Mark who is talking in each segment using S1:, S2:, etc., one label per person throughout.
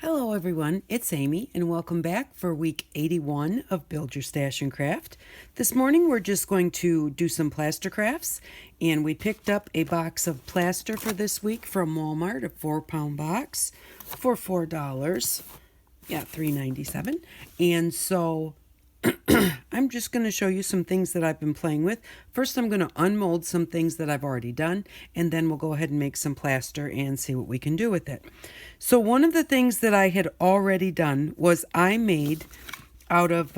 S1: Hello everyone, it's Amy and welcome back for week 81 of Build Your Stash and Craft. This morning we're just going to do some plaster crafts, and we picked up a box of plaster for this week from Walmart, a 4-pound box for $4. Yeah, $3.97. And so I'm just going to show you some things that I've been playing with. First, I'm going to unmold some things that I've already done, and then we'll go ahead and make some plaster and see what we can do with it. So one of the things that I had already done was I made out of,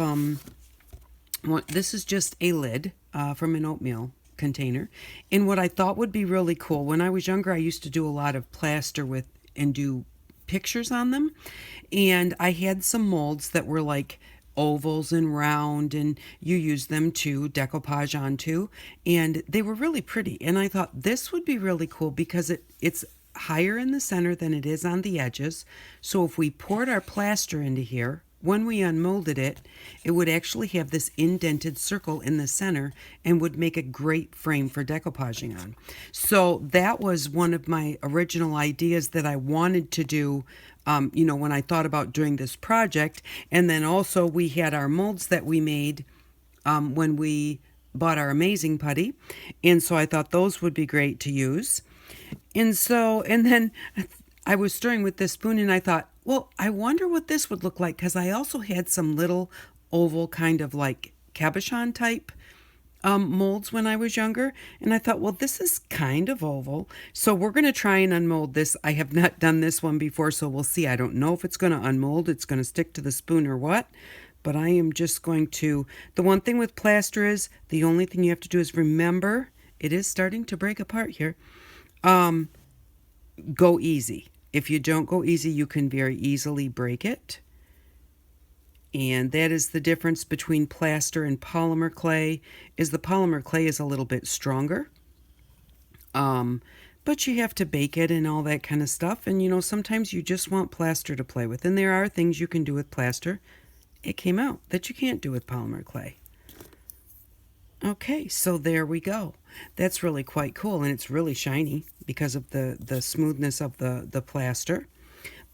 S1: this is just a lid from an oatmeal container. And what I thought would be really cool, when I was younger, I used to do a lot of plaster with and do pictures on them. And I had some molds that were like ovals and round, and you use them to decoupage onto, and they were really pretty. And I thought this would be really cool because it's higher in the center than it is on the edges. So if we poured our plaster into here, when we unmolded it, it would actually have this indented circle in the center and would make a great frame for decoupaging on. So that was one of my original ideas that I wanted to do, when I thought about doing this project. And then also we had our molds that we made when we bought our Amazing Putty. And so I thought those would be great to use. And then I was stirring with this spoon and I thought, well, I wonder what this would look like, because I also had some little oval kind of like cabochon type molds when I was younger. And I thought, well, this is kind of oval. So we're going to try and unmold this. I have not done this one before, so we'll see. I don't know if it's going to unmold, it's going to stick to the spoon or what. But I am just going to, the one thing with plaster is, the only thing you have to do is remember, it is starting to break apart here. Go easy. If you don't go easy, you can very easily break it. And that is the difference between plaster and polymer clay, is the polymer clay is a little bit stronger. But you have to bake it and all that kind of stuff. And sometimes you just want plaster to play with. And there are things you can do with plaster. It came out that you can't do with polymer clay. Okay, so there we go. That's really quite cool, and it's really shiny because of the smoothness of the plaster.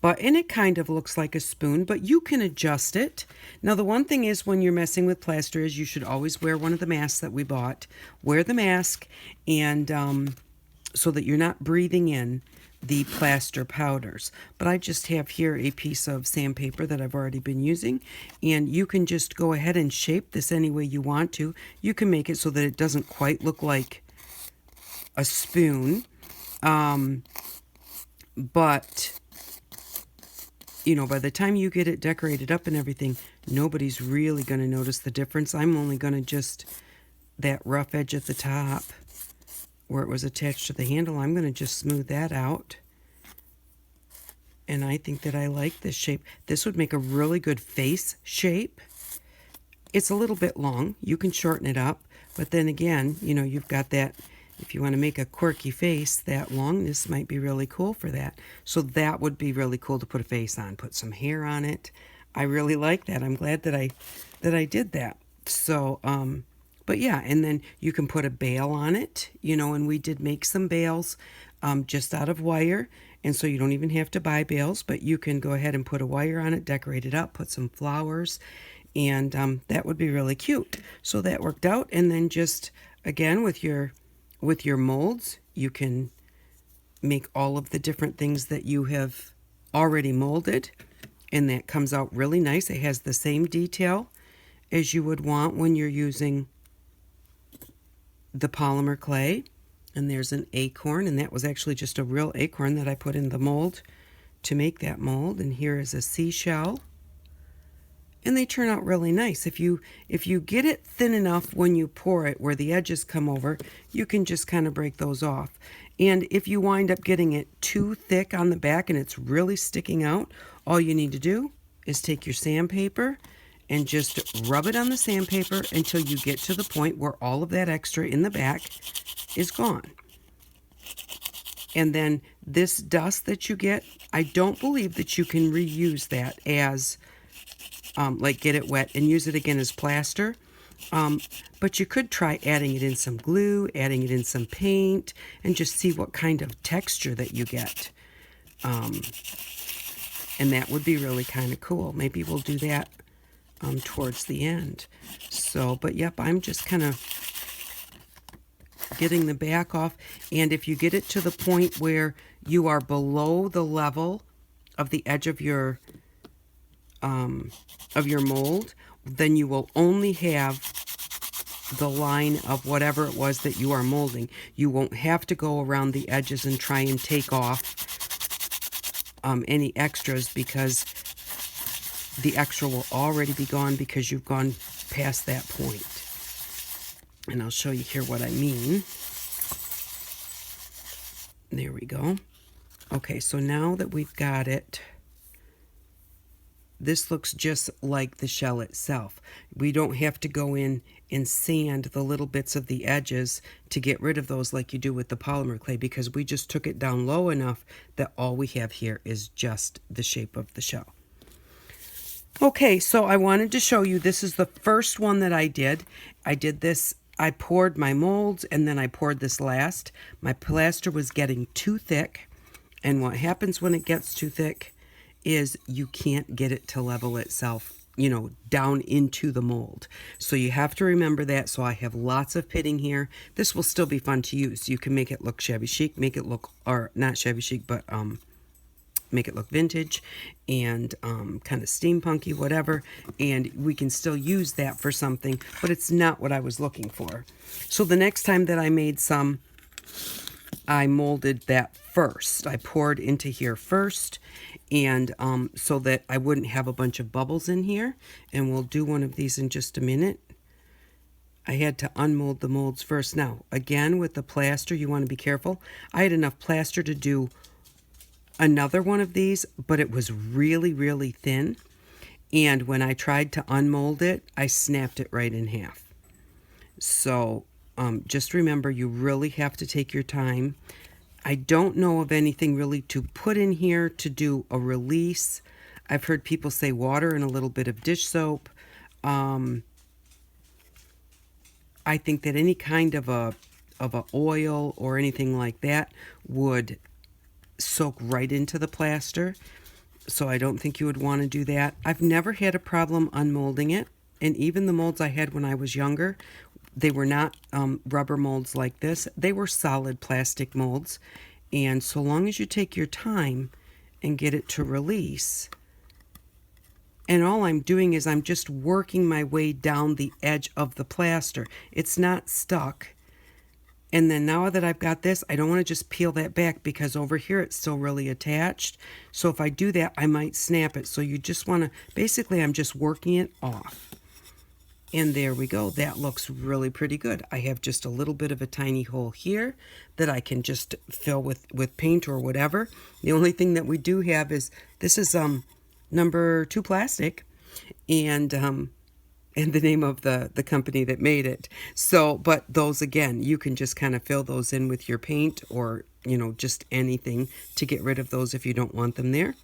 S1: And it kind of looks like a spoon, but you can adjust it. Now, the one thing is, when you're messing with plaster, is you should always wear one of the masks that we bought. Wear the mask, and so that you're not breathing in the plaster powders. But I just have here a piece of sandpaper that I've already been using, and you can just go ahead and shape this any way you want to. You can make it so that it doesn't quite look like a spoon, but by the time you get it decorated up and everything, nobody's really going to notice the difference. I'm only going to just, that rough edge at the top where it was attached to the handle, I'm going to just smooth that out. And I think that I like this shape. This would make a really good face shape. It's a little bit long. You can shorten it up. But then again, you've got that, if you want to make a quirky face, that longness might be really cool for that. So that would be really cool to put a face on, put some hair on it. I really like that. I'm glad that I did that. So, but yeah, and then you can put a bail on it, and we did make some bails just out of wire. And so you don't even have to buy bails, but you can go ahead and put a wire on it, decorate it up, put some flowers, and that would be really cute. So that worked out. And then just, again, with your molds, you can make all of the different things that you have already molded, and that comes out really nice. It has the same detail as you would want when you're using the polymer clay. And there's an acorn, and that was actually just a real acorn that I put in the mold to make that mold. And here is a seashell, and they turn out really nice. If you get it thin enough when you pour it where the edges come over, you can just kind of break those off. And if you wind up getting it too thick on the back and it's really sticking out, all you need to do is take your sandpaper and just rub it on the sandpaper until you get to the point where all of that extra in the back is gone. And then this dust that you get, I don't believe that you can reuse that as like get it wet and use it again as plaster. But you could try adding it in some glue, adding it in some paint, and just see what kind of texture that you get. And that would be really kind of cool. Maybe we'll do that towards the end. So, but yep, I'm just kind of getting the back off. And if you get it to the point where you are below the level of the edge of your mold, then you will only have the line of whatever it was that you are molding. You won't have to go around the edges and try and take off any extras, because the extra will already be gone because you've gone past that point. And I'll show you here what I mean. There we go. Okay, so now that we've got it, this looks just like the shell itself. We don't have to go in and sand the little bits of the edges to get rid of those like you do with the polymer clay, because we just took it down low enough that all we have here is just the shape of the shell. Okay, so I wanted to show you, this is the first one that I did. I did this, I poured my molds, and then I poured this last. My plaster was getting too thick, and what happens when it gets too thick is you can't get it to level itself, you know, down into the mold. So you have to remember that. So I have lots of pitting here. This will still be fun to use. You can make it look shabby chic, make it look, or not shabby chic, but make it look vintage and kind of steampunky, whatever. And we can still use that for something, but it's not what I was looking for. So the next time that I made some, I molded that first. I poured into here first, and so that I wouldn't have a bunch of bubbles in here. And we'll do one of these in just a minute. I had to unmold the molds first. Now, again, with the plaster, you want to be careful. I had enough plaster to do another one of these, but it was really, really thin. And when I tried to unmold it, I snapped it right in half. So just remember, you really have to take your time. I don't know of anything really to put in here to do a release. I've heard people say water and a little bit of dish soap. I think that any kind of a oil or anything like that would soak right into the plaster. So I don't think you would want to do that. I've never had a problem unmolding it. And even the molds I had when I was younger, they were not rubber molds like this. They were solid plastic molds. And so long as you take your time and get it to release, and all I'm doing is I'm just working my way down the edge of the plaster. It's not stuck. And then now that I've got this, I don't want to just peel that back, because over here it's still really attached. So if I do that, I might snap it. So you just want to, basically I'm just working it off. And there we go. That looks really pretty good. I have just a little bit of a tiny hole here that I can just fill with paint or whatever. The only thing that we do have is, this is number 2 plastic, and the name of the company that made it. So, but those, again, you can just kind of fill those in with your paint, or, you know, just anything to get rid of those if you don't want them there.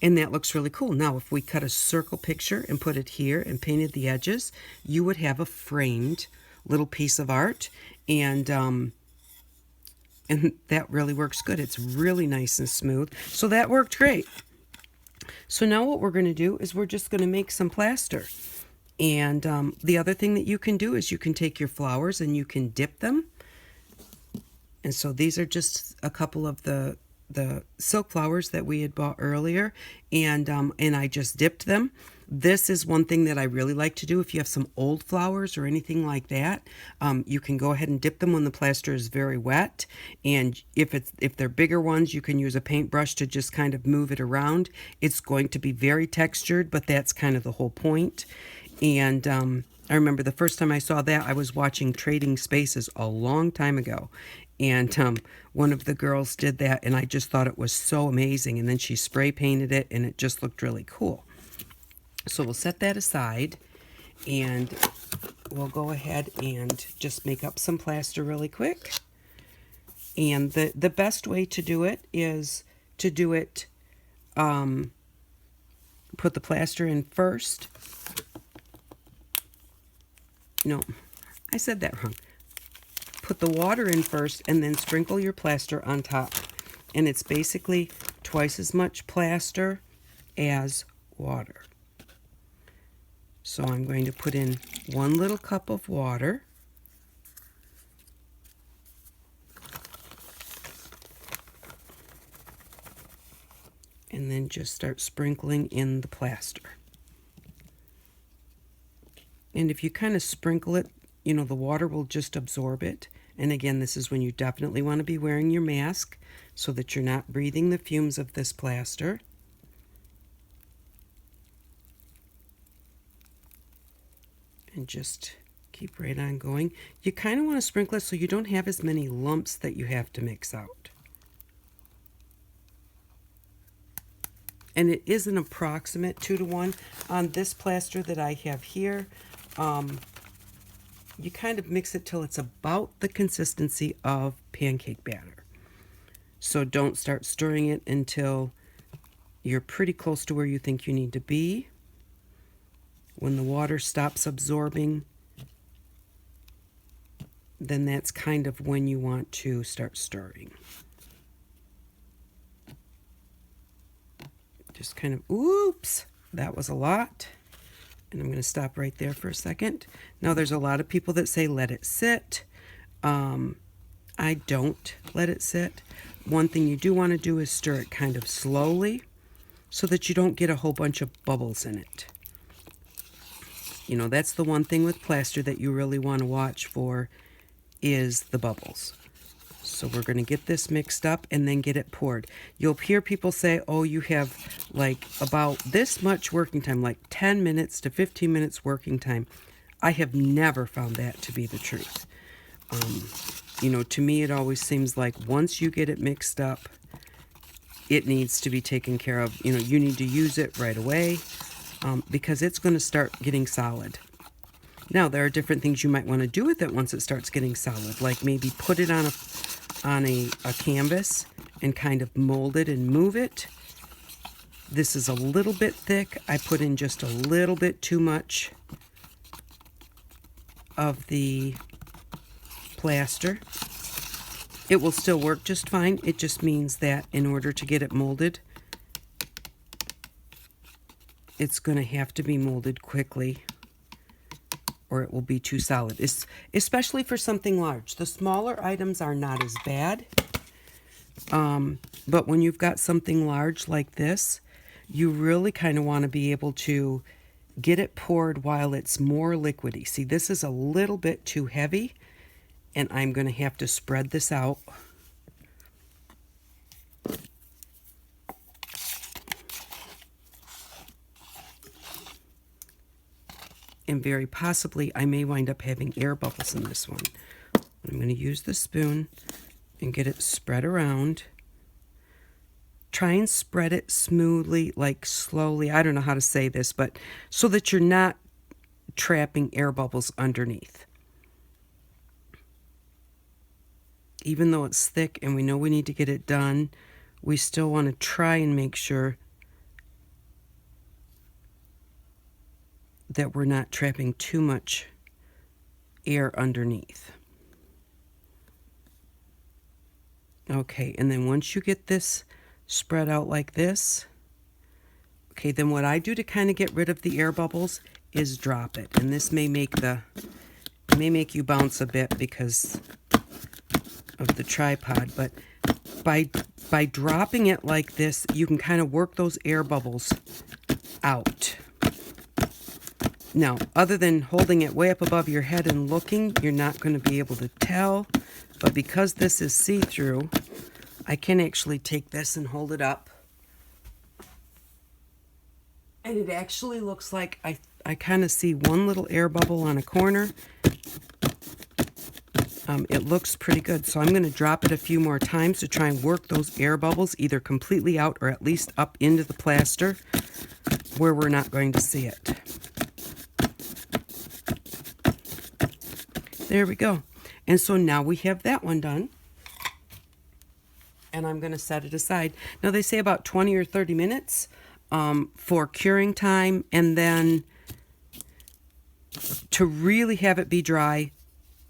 S1: And that looks really cool. Now, if we cut a circle picture and put it here and painted the edges, you would have a framed little piece of art. And that really works good. It's really nice and smooth. So that worked great. So now what we're going to do is we're just going to make some plaster. And the other thing that you can do is you can take your flowers and you can dip them. And so these are just a couple of the silk flowers that we had bought earlier, and I just dipped them. This is one thing that I really like to do. If you have some old flowers or anything like that, you can go ahead and dip them when the plaster is very wet. And if they're bigger ones, you can use a paintbrush to just kind of move it around. It's going to be very textured, but that's kind of the whole point. And I remember the first time I saw that, I was watching Trading Spaces a long time ago. And one of the girls did that, and I just thought it was so amazing. And then she spray painted it, and it just looked really cool. So we'll set that aside, and we'll go ahead and just make up some plaster really quick. And the best way to do it is to do it, put the plaster in first. No, I said that wrong. Put the water in first and then sprinkle your plaster on top. And it's basically twice as much plaster as water. So I'm going to put in 1 little cup of water. And then just start sprinkling in the plaster. And if you kind of sprinkle it, you know, the water will just absorb it. And again, this is when you definitely want to be wearing your mask so that you're not breathing the fumes of this plaster. And just keep right on going. You kind of want to sprinkle it so you don't have as many lumps that you have to mix out. And it is an approximate 2 to 1. On this plaster that I have here, you kind of mix it till it's about the consistency of pancake batter. So don't start stirring it until you're pretty close to where you think you need to be. When the water stops absorbing, then that's kind of when you want to start stirring. Just kind of, oops, that was a lot. And I'm going to stop right there for a second. Now there's a lot of people that say let it sit. I don't let it sit. One thing you do want to do is stir it kind of slowly so that you don't get a whole bunch of bubbles in it. You know, that's the one thing with plaster that you really want to watch for is the bubbles. So we're going to get this mixed up and then get it poured. You'll hear people say, oh, you have like about this much working time, like 10 minutes to 15 minutes working time. I have never found that to be the truth. You know, to me, it always seems like once you get it mixed up, it needs to be taken care of. You know, you need to use it right away because it's going to start getting solid. Now, there are different things you might want to do with it once it starts getting solid, like maybe put it on a canvas and kind of mold it and move it. This is a little bit thick. I put in just a little bit too much of the plaster. It will still work just fine. It just means that in order to get it molded, it's going to have to be molded quickly or it will be too solid, especially for something large. The smaller items are not as bad, but when you've got something large like this, you really kind of want to be able to get it poured while it's more liquidy. See, this is a little bit too heavy, and I'm going to have to spread this out. And very possibly I may wind up having air bubbles in this one. I'm going to use the spoon and get it spread around. Try and spread it smoothly, like slowly. I don't know how to say this, but so that you're not trapping air bubbles underneath. Even though it's thick and we know we need to get it done, we still want to try and make sure that we're not trapping too much air underneath. Okay, and then once you get this spread out like this, okay, then what I do to kind of get rid of the air bubbles is drop it. And this may make you bounce a bit because of the tripod, but by dropping it like this, you can kind of work those air bubbles out. Now, other than holding it way up above your head and looking, you're not going to be able to tell. But because this is see-through, I can actually take this and hold it up. And it actually looks like I kind of see one little air bubble on a corner. It looks pretty good. So I'm going to drop it a few more times to try and work those air bubbles either completely out or at least up into the plaster where we're not going to see it. There we go. And so now we have that one done. And I'm going to set it aside. Now they say about 20 or 30 minutes for curing time. And then to really have it be dry,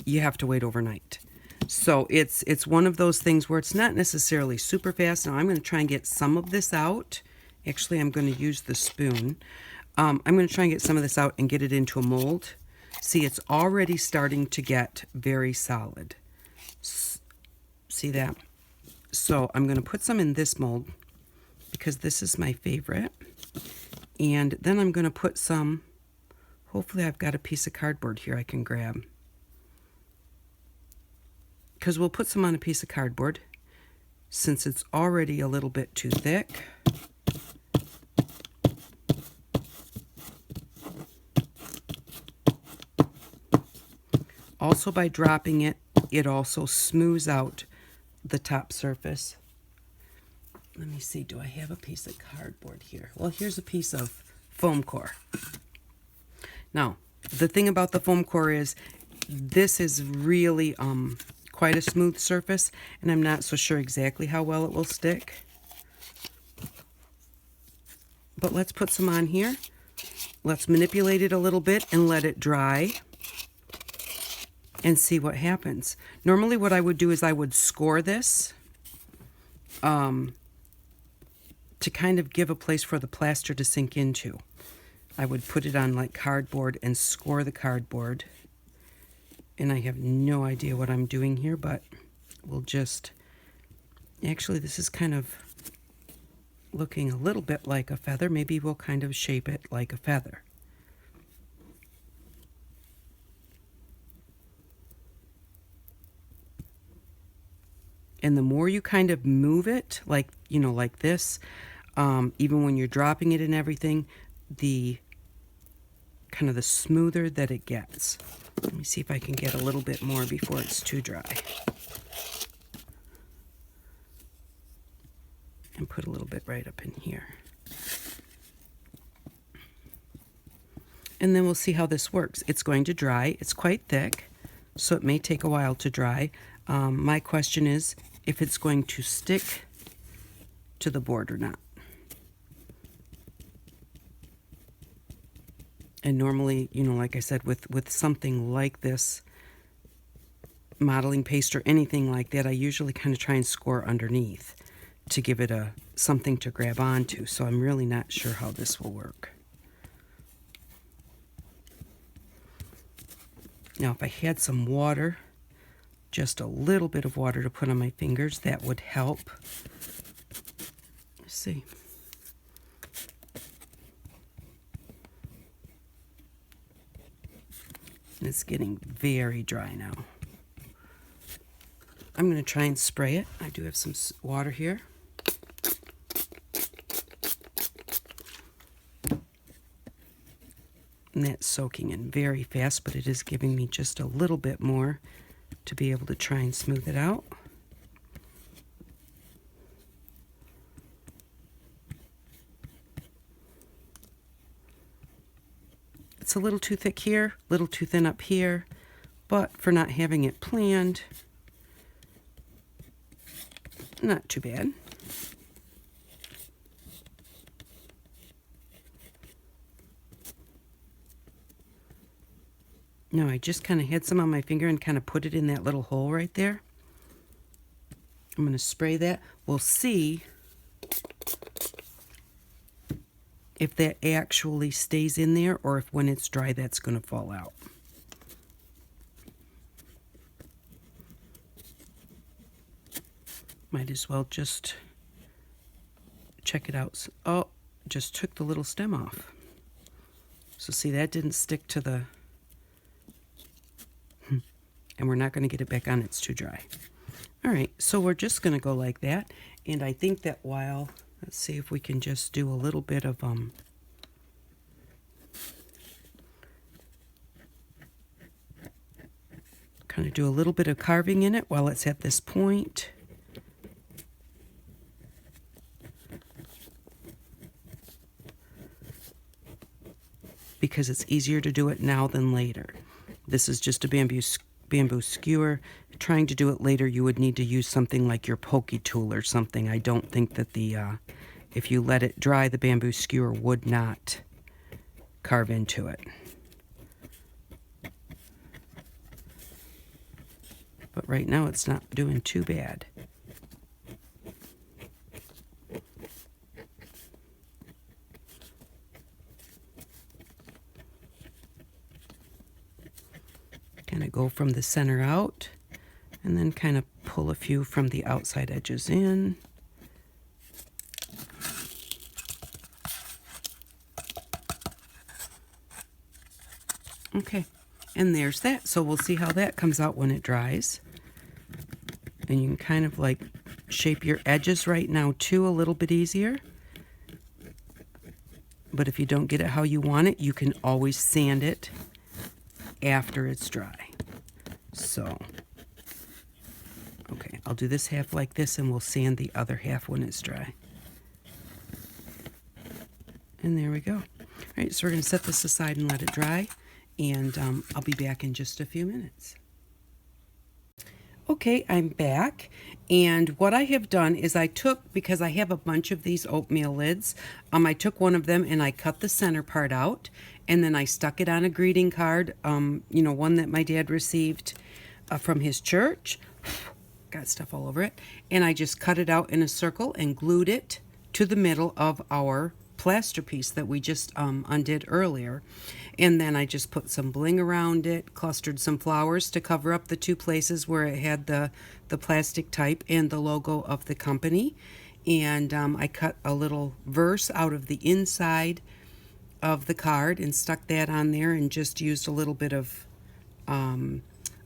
S1: you have to wait overnight. So it's one of those things where it's not necessarily super fast. Now I'm going to try and get some of this out Actually, I'm going to use the spoon. I'm going to try and get some of this out and get it into a mold. See, it's already starting to get very solid. See that? So I'm going to put some in this mold because this is my favorite. And then I'm going to put some, hopefully I've got a piece of cardboard here I can grab. Because we'll put some on a piece of cardboard since it's already a little bit too thick. Also, by dropping it, it also smooths out the top surface. Let me see, do I have a piece of cardboard here? Well, here's a piece of foam core. Now, the thing about the foam core is this is really quite a smooth surface, and I'm not so sure exactly how well it will stick. But let's put some on here. Let's manipulate it a little bit and let it dry and see what happens. Normally what I would do is I would score this to kind of give a place for the plaster to sink into. I would put it on like cardboard and score the cardboard. And I have no idea what I'm doing here, but we'll just... Actually, this is kind of looking a little bit like a feather. Maybe we'll kind of shape it like a feather. And the more you kind of move it, like, you know, like this, even when you're dropping it and everything, the kind of the smoother that it gets. Let me see if I can get a little bit more before it's too dry. And put a little bit right up in here. And then we'll see how this works. It's going to dry. It's quite thick, so it may take a while to dry. My question is if it's going to stick to the board or not. And normally, you know, like I said, with something like this, modeling paste or anything like that, I usually kind of try and score underneath to give it something to grab onto. So I'm really not sure how this will work. Now, if I had some water, just a little bit of water to put on my fingers, that would help. Let's see. It's getting very dry now. I'm going to try and spray it. I do have some water here. And that's soaking in very fast, but it is giving me just a little bit more to be able to try and smooth it out. It's a little too thick here, a little too thin up here, but for not having it planned, not too bad. No, I just kind of had some on my finger and kind of put it in that little hole right there. I'm going to spray that. We'll see if that actually stays in there or if when it's dry that's going to fall out. Might as well just check it out. Oh, just took the little stem off. So see, that didn't stick to the... And we're not going to get it back on, it's too dry. All right, so we're just going to go like that. And I think that while, let's see if we can just do a little bit of, kind of do a little bit of carving in it while it's at this point. Because it's easier to do it now than later. This is just a bamboo skewer. Trying to do it later, you would need to use something like your pokey tool or something. I don't think that if you let it dry, the bamboo skewer would not carve into it. But right now it's not doing too bad. of go from the center out, and then kind of pull a few from the outside edges in. Okay, and there's that. So we'll see how that comes out when it dries. And you can kind of like shape your edges right now too a little bit easier. But if you don't get it how you want it, you can always sand it after it's dry. So, okay, I'll do this half like this, and we'll sand the other half when it's dry. And there we go. All right, so we're going to set this aside and let it dry, and I'll be back in just a few minutes. Okay, I'm back, and what I have done is I took, because I have a bunch of these oatmeal lids, I took one of them and I cut the center part out, and then I stuck it on a greeting card, you know, one that my dad received from his church. Got stuff all over it, and I just cut it out in a circle and glued it to the middle of our plaster piece that we just undid earlier. And then I just put some bling around it, clustered some flowers to cover up the two places where it had the plastic type and the logo of the company. And I cut a little verse out of the inside of the card and stuck that on there, and just used a little bit of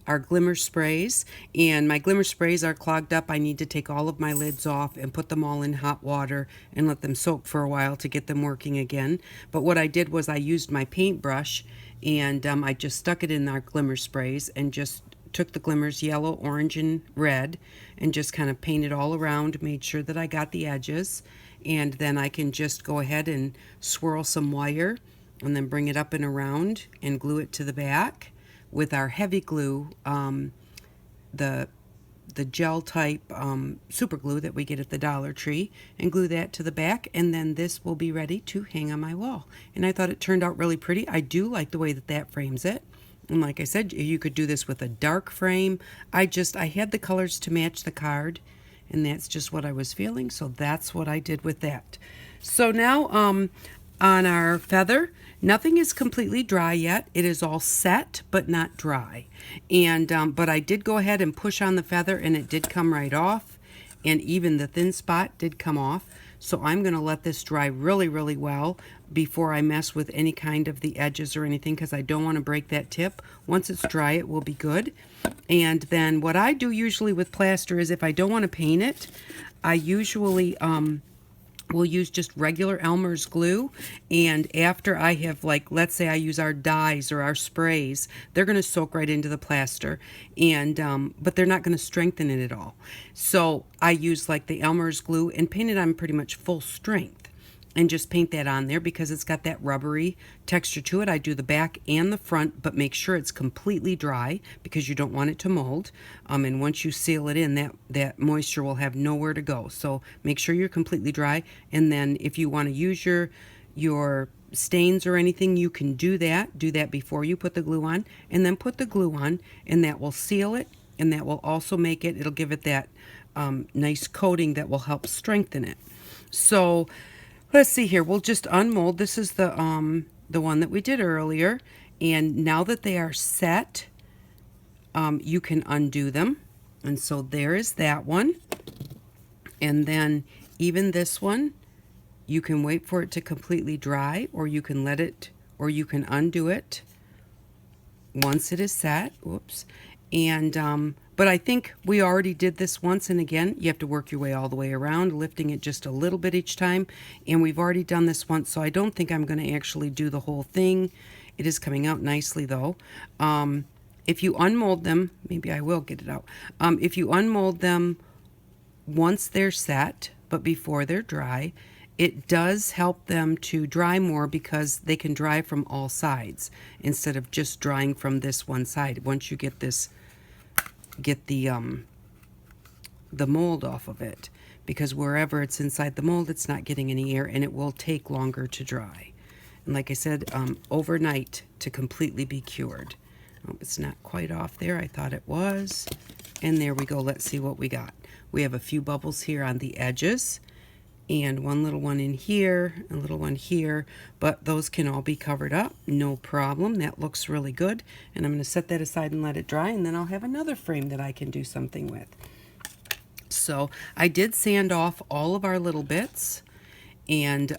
S1: our glimmer sprays. And my glimmer sprays are clogged up. I need to take all of my lids off and put them all in hot water and let them soak for a while to get them working again. But what I did was I used my paintbrush, and I just stuck it in our glimmer sprays and just took the glimmers, yellow, orange, and red, and just kind of painted all around, made sure that I got the edges. And then I can just go ahead and swirl some wire and then bring it up and around and glue it to the back with our heavy glue, the gel type super glue that we get at the Dollar Tree, and glue that to the back, and then this will be ready to hang on my wall. And I thought it turned out really pretty. I do like the way that that frames it. And like I said, you could do this with a dark frame. I had the colors to match the card, and that's just what I was feeling, so that's what I did with that. So now on our feather, nothing is completely dry yet. It is all set, but not dry. And but I did go ahead and push on the feather, and it did come right off, and even the thin spot did come off. So I'm going to let this dry really, really well before I mess with any kind of the edges or anything, because I don't want to break that tip. Once it's dry, it will be good. And then what I do usually with plaster is, if I don't want to paint it, I usually we'll use just regular Elmer's glue, and after I have, like, let's say I use our dyes or our sprays, they're going to soak right into the plaster, and but they're not going to strengthen it at all. So I use like the Elmer's glue and paint it on pretty much full strength, and just paint that on there because it's got that rubbery texture to it. I do the back and the front, but make sure it's completely dry because you don't want it to mold. And once you seal it in, that moisture will have nowhere to go. So make sure you're completely dry. And then if you want to use your stains or anything, you can do that. Do that before you put the glue on, and then put the glue on, and that will seal it, and that will also make it, it'll give it that nice coating that will help strengthen it. So let's see here. We'll just unmold. This is the one that we did earlier. And now that they are set, you can undo them. And so there is that one. And then even this one, you can wait for it to completely dry, or you can let it, or you can undo it once it is set. Whoops. And but I think we already did this once, and again, you have to work your way all the way around, lifting it just a little bit each time. And we've already done this once, so I don't think I'm going to actually do the whole thing. It is coming out nicely, though. If you unmold them, maybe I will get it out. If you unmold them once they're set, but before they're dry, it does help them to dry more because they can dry from all sides instead of just drying from this one side. Once you get the mold off of it, because wherever it's inside the mold, it's not getting any air, and it will take longer to dry. And like I said, overnight to completely be cured. Oh, it's not quite off there. I thought it was. And there we go. Let's see what we got. We have a few bubbles here on the edges, and one little one in here, a little one here, but those can all be covered up, no problem. That looks really good, and I'm going to set that aside and let it dry, and then I'll have another frame that I can do something with. So I did sand off all of our little bits, and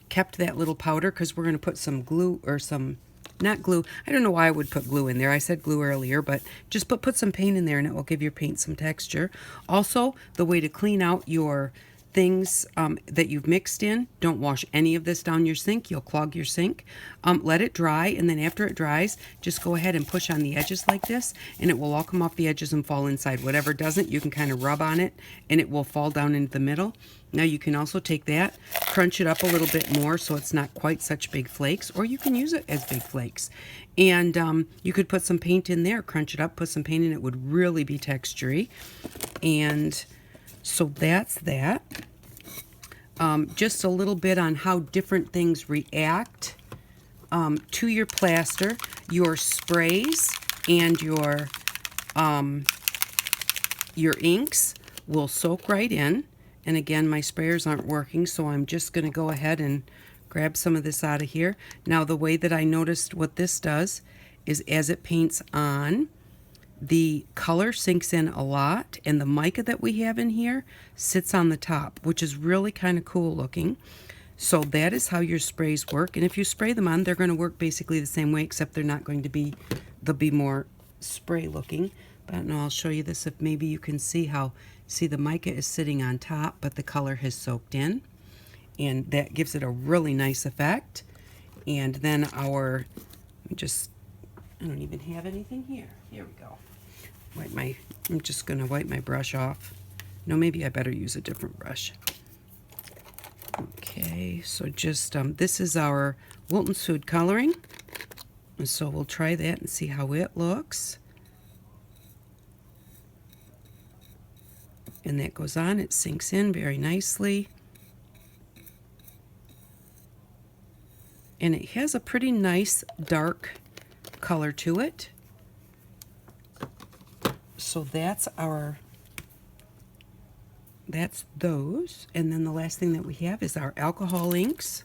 S1: kept that little powder because we're going to put some glue, or some, not glue, I don't know why I would put glue in there. I said glue earlier, but just put some paint in there and it will give your paint some texture. Also, the way to clean out your things that you've mixed in, don't wash any of this down your sink. You'll clog your sink. Let it dry, and then after it dries, just go ahead and push on the edges like this, and it will all come off the edges and fall inside. Whatever doesn't, you can kind of rub on it, and it will fall down into the middle. Now you can also take that, crunch it up a little bit more so it's not quite such big flakes, or you can use it as big flakes. And you could put some paint in there, crunch it up, put some paint in, it would really be textury. And so that's that. Just a little bit on how different things react to your plaster. Your sprays and your inks will soak right in. And again, my sprayers aren't working, so I'm just going to go ahead and grab some of this out of here. Now, the way that I noticed what this does is as it paints on, the color sinks in a lot, and the mica that we have in here sits on the top, which is really kind of cool looking. So that is how your sprays work. And if you spray them on, they're going to work basically the same way, except they're not going to be, they'll be more spray looking. But I don't know, I'll show you this if maybe you can see how, see the mica is sitting on top, but the color has soaked in. And that gives it a really nice effect. And then our, I don't even have anything here. Here we go. I'm just going to wipe my brush off. No, maybe I better use a different brush. Okay, so just, this is our Wilton's Food Coloring. And so we'll try that and see how it looks. And that goes on, it sinks in very nicely. And it has a pretty nice dark color to it. So that's those. And then the last thing that we have is our alcohol inks.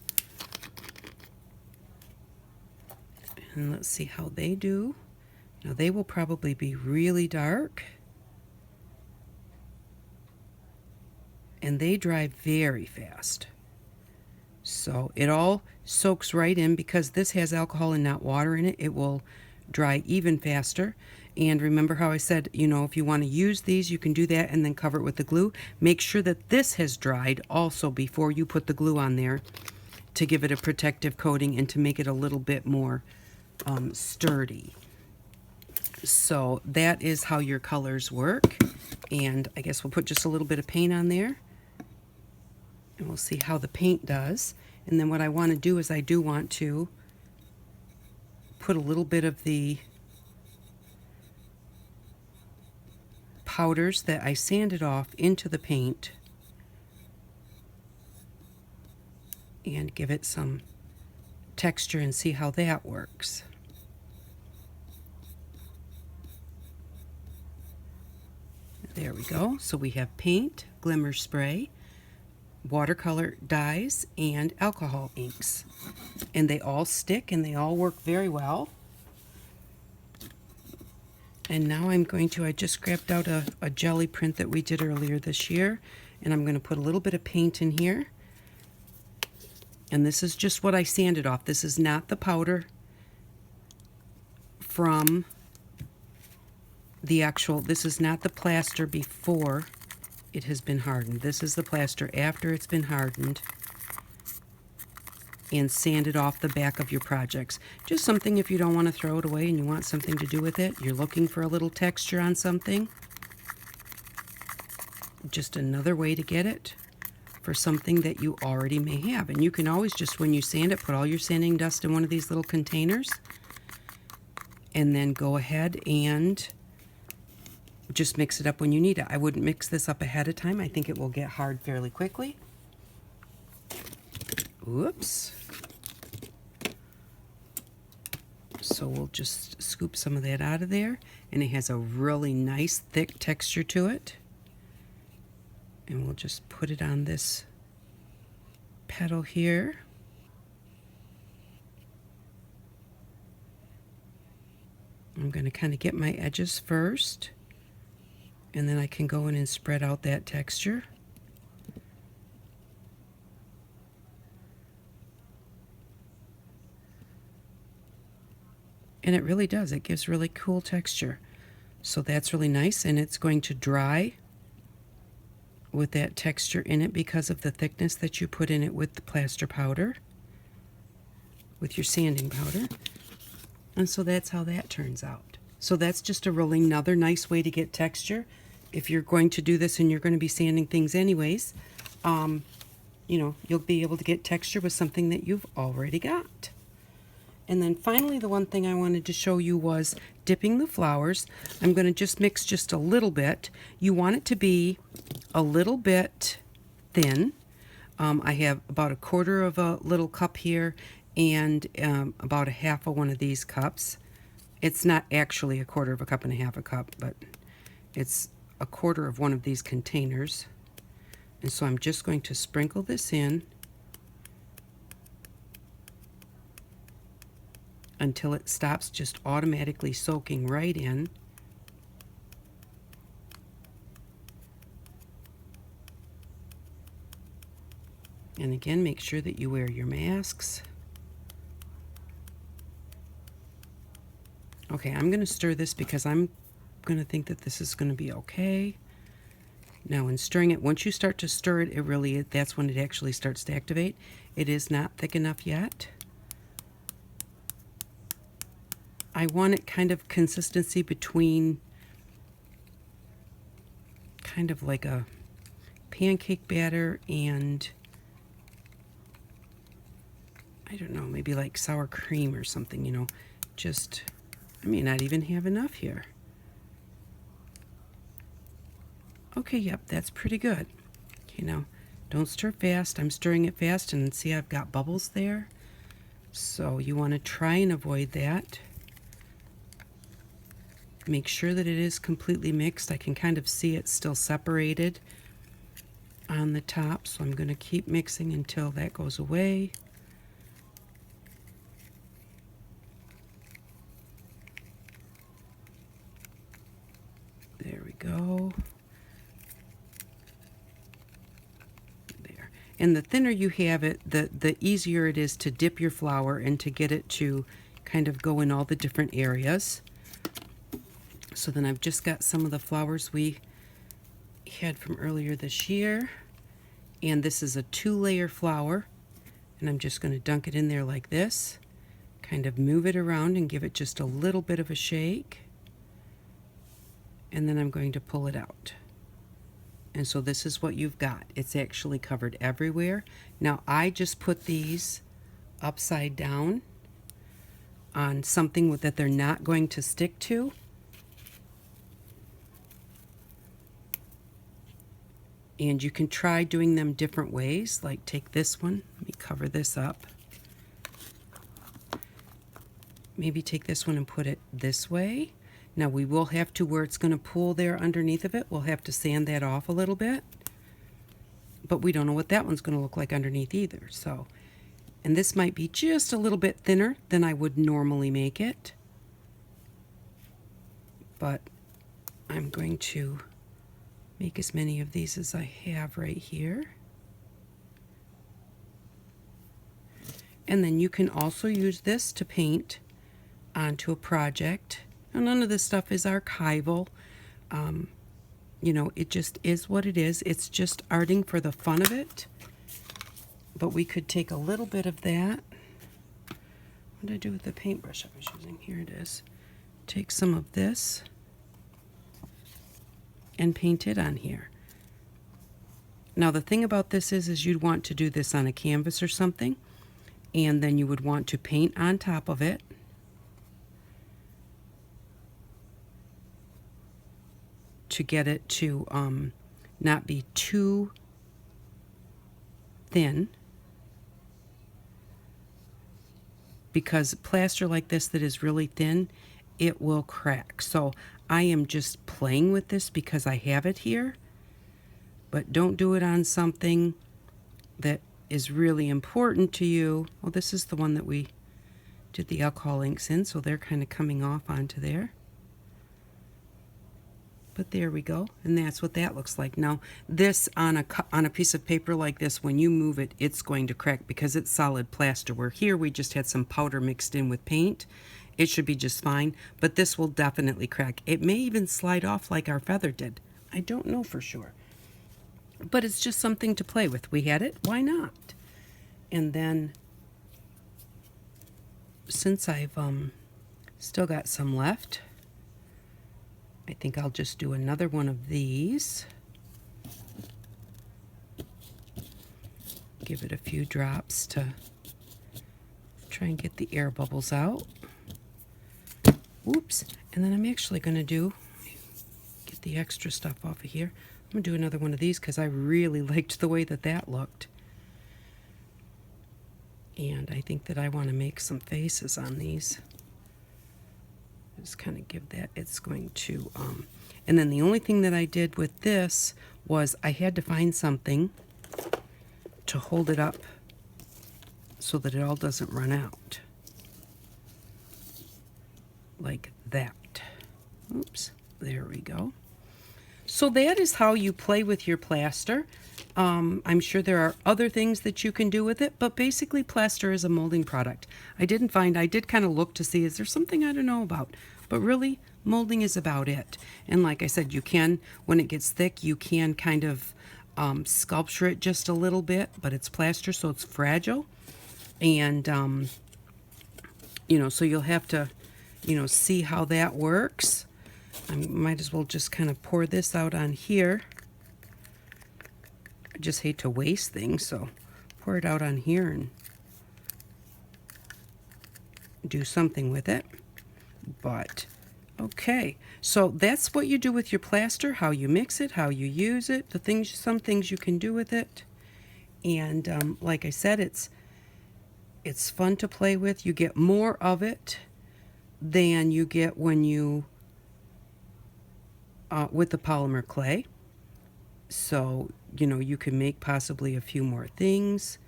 S1: And let's see how they do. Now they will probably be really dark. And they dry very fast. So it all soaks right in because this has alcohol and not water in it. It will dry even faster. And remember how I said, you know, if you want to use these, you can do that and then cover it with the glue. Make sure that this has dried also before you put the glue on there to give it a protective coating and to make it a little bit more sturdy. So that is how your colors work. And I guess we'll put just a little bit of paint on there. And we'll see how the paint does. And then what I want to do is I do want to put a little bit of the powders that I sanded off into the paint and give it some texture and see how that works. There we go. So we have paint, glimmer spray, watercolor dyes, and alcohol inks. And they all stick and they all work very well. And now I'm going to, I just grabbed out a jelly print that we did earlier this year, and I'm going to put a little bit of paint in here. And this is just what I sanded off. This is not the powder from the actual, this is not the plaster before it has been hardened. This is the plaster after it's been hardened and sanded off the back of your projects. Just something if you don't want to throw it away and you want something to do with it. You're looking for a little texture on something. Just another way to get it for something that you already may have. And you can always just, when you sand it, put all your sanding dust in one of these little containers and then go ahead and just mix it up when you need it. I wouldn't mix this up ahead of time. I think it will get hard fairly quickly. Whoops. So we'll just scoop some of that out of there, and it has a really nice thick texture to it. And we'll just put it on this petal here. I'm going to kind of get my edges first, and then I can go in and spread out that texture. And it really does. It gives really cool texture. So that's really nice, and it's going to dry with that texture in it because of the thickness that you put in it with the plaster powder, with your sanding powder. And so that's how that turns out. So that's just another nice way to get texture. If you're going to do this and you're going to be sanding things anyways, you know, you'll be able to get texture with something that you've already got. And then finally, the one thing I wanted to show you was dipping the flowers. I'm going to just mix just a little bit. You want it to be a little bit thin. I have about 1/4 of a little cup here and about 1/2 of one of these cups. It's not actually 1/4 of a cup and 1/2 a cup, but it's 1/4 of one of these containers. And so I'm just going to sprinkle this in until it stops just automatically soaking right in. And again, make sure that you wear your masks. Okay, I'm going to stir this because I'm going to think that this is going to be okay. Now, in stirring it, once you start to stir it, that's when it actually starts to activate. It is not thick enough yet. I want it kind of consistency between kind of like a pancake batter and, I don't know, maybe like sour cream or something, you know. Just, I may not even have enough here. Okay, yep, that's pretty good. Okay, now, don't stir fast. I'm stirring it fast, and see I've got bubbles there. So you want to try and avoid that. Make sure that it is completely mixed. I can kind of see it still separated on the top, so I'm going to keep mixing until that goes away. There we go. There. And the thinner you have it, the easier it is to dip your flour and to get it to kind of go in all the different areas. So then I've just got some of the flowers we had from earlier this year. And this is a 2-layer flower. And I'm just going to dunk it in there like this. Kind of move it around and give it just a little bit of a shake. And then I'm going to pull it out. And so this is what you've got. It's actually covered everywhere. Now I just put these upside down on something that they're not going to stick to. And you can try doing them different ways, like take this one, let me cover this up. Maybe take this one and put it this way. Now we will have to, where it's going to pool there underneath of it, we'll have to sand that off a little bit. But we don't know what that one's going to look like underneath either. So, and this might be just a little bit thinner than I would normally make it. But I'm going to make as many of these as I have right here. And then you can also use this to paint onto a project. Now, none of this stuff is archival. You know, it just is what it is. It's just arting for the fun of it. But we could take a little bit of that. What did I do with the paintbrush I was using? Here it is. Take some of this and paint it on here. Now the thing about this is you'd want to do this on a canvas or something, and then you would want to paint on top of it. To get it to not be too thin, because plaster like this that is really thin, it will crack. So I am just playing with this because I have it here. but don't do it on something that is really important to you. Well, this is the one that we did the alcohol inks in, so they're kind of coming off onto there. But there we go, and that's what that looks like. Now, this on a piece of paper like this, when you move it, it's going to crack because it's solid plaster. Where here we just had some powder mixed in with paint. It should be just fine, but this will definitely crack. It may even slide off like our feather did. I don't know for sure. But it's just something to play with. We had it, why not? And then, since I've still got some left, I think I'll just do another one of these. Give it a few drops to try and get the air bubbles out. Oops. And then I'm actually going to get the extra stuff off of here. I'm going to do another one of these because I really liked the way that that looked. And I think that I want to make some faces on these. Just kind of give that, it's going to, and then the only thing that I did with this was I had to find something to hold it up so that it all doesn't run out. Like that. Oops, there we go. So that is how you play with your plaster. I'm sure there are other things that you can do with it, but basically plaster is a molding product. I did kind of look to see, is there something I don't know about? But really, molding is about it. And like I said, you can, when it gets thick, you can kind of sculpture it just a little bit, but it's plaster, so it's fragile. And, so you'll have to, see how that works. I might as well just kind of pour this out on here. I just hate to waste things, so pour it out on here and do something with it. But okay, so that's what you do with your plaster, how you mix it, how you use it, some things you can do with it. And like I said, it's fun to play with. You get more of it than you get when you with the polymer clay. So, you can make possibly a few more things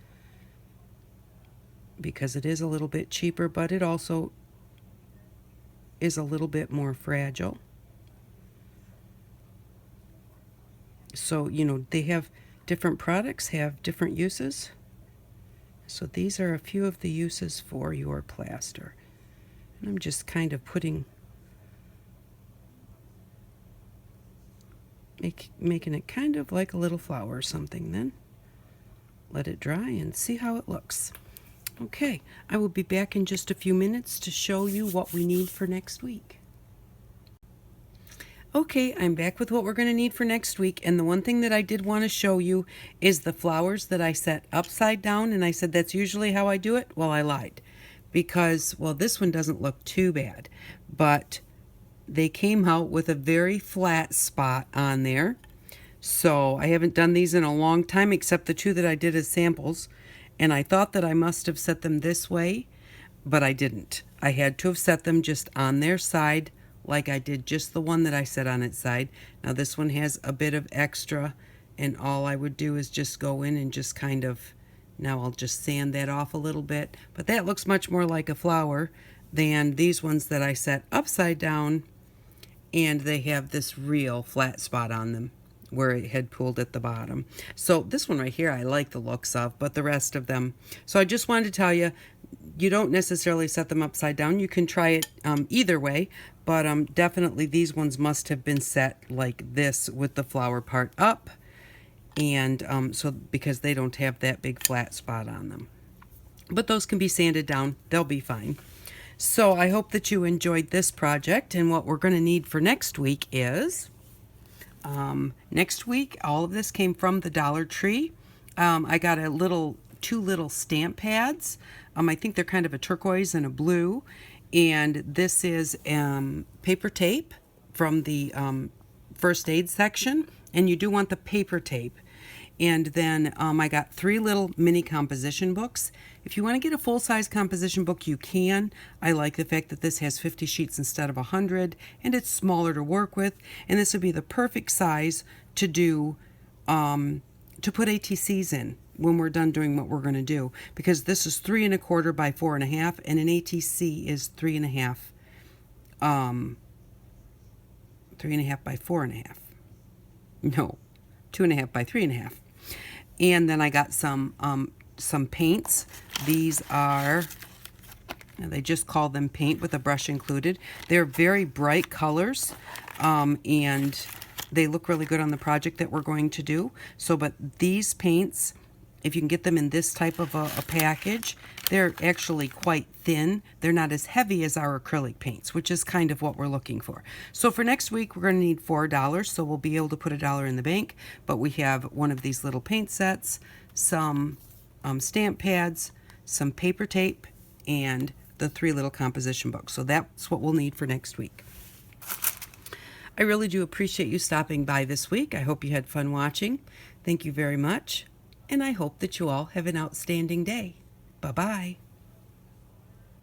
S1: because it is a little bit cheaper, but it also is a little bit more fragile. So, they have different products, have different uses. So these are a few of the uses for your plaster. And I'm just kind of making it kind of like a little flower or something. Then let it dry and see how it looks. Okay, I will be back in just a few minutes to show you what we need for next week. Okay, I'm back with what we're going to need for next week, and the one thing that I did want to show you is the flowers that I set upside down, and I said that's usually how I do it. Well, I lied, because, well, this one doesn't look too bad, but they came out with a very flat spot on there. So I haven't done these in a long time, except the two that I did as samples, and I thought that I must have set them this way, but I didn't. I had to have set them just on their side, like I did just the one that I set on its side. Now this one has a bit of extra, and all I would do is just go in and just kind of, now I'll just sand that off a little bit, but that looks much more like a flower than these ones that I set upside down, and they have this real flat spot on them where it had pooled at the bottom. So this one right here I like the looks of, but the rest of them, so I just wanted to tell you, you don't necessarily set them upside down. You can try it either way, but definitely these ones must have been set like this with the flower part up, and so because they don't have that big flat spot on them. But those can be sanded down. They'll be fine. So I hope that you enjoyed this project, and what we're going to need for next week is, next week, all of this came from the Dollar Tree. I got two little stamp pads. I think they're kind of a turquoise and a blue. And this is paper tape from the first aid section. And you do want the paper tape. And then I got 3 little mini composition books. If you want to get a full-size composition book, you can. I like the fact that this has 50 sheets instead of 100, and it's smaller to work with. And this would be the perfect size to do to put ATCs in when we're done doing what we're going to do, because this is 3 1/4 by 4 1/2, and an ATC is 3 1/2, 3 1/2 by 4 1/2. No, 2 1/2 by 3 1/2. And then I got some paints. These are, they just call them paint with a brush included. They're very bright colors, and they look really good on the project that we're going to do. So, but these paints, if you can get them in this type of a package, they're actually quite thin. They're not as heavy as our acrylic paints, which is kind of what we're looking for. So for next week, we're going to need $4, so we'll be able to put $1 in the bank. But we have one of these little paint sets, some stamp pads, some paper tape, and the 3 little composition books. So that's what we'll need for next week. I really do appreciate you stopping by this week. I hope you had fun watching. Thank you very much, and I hope that you all have an outstanding day. Bye-bye.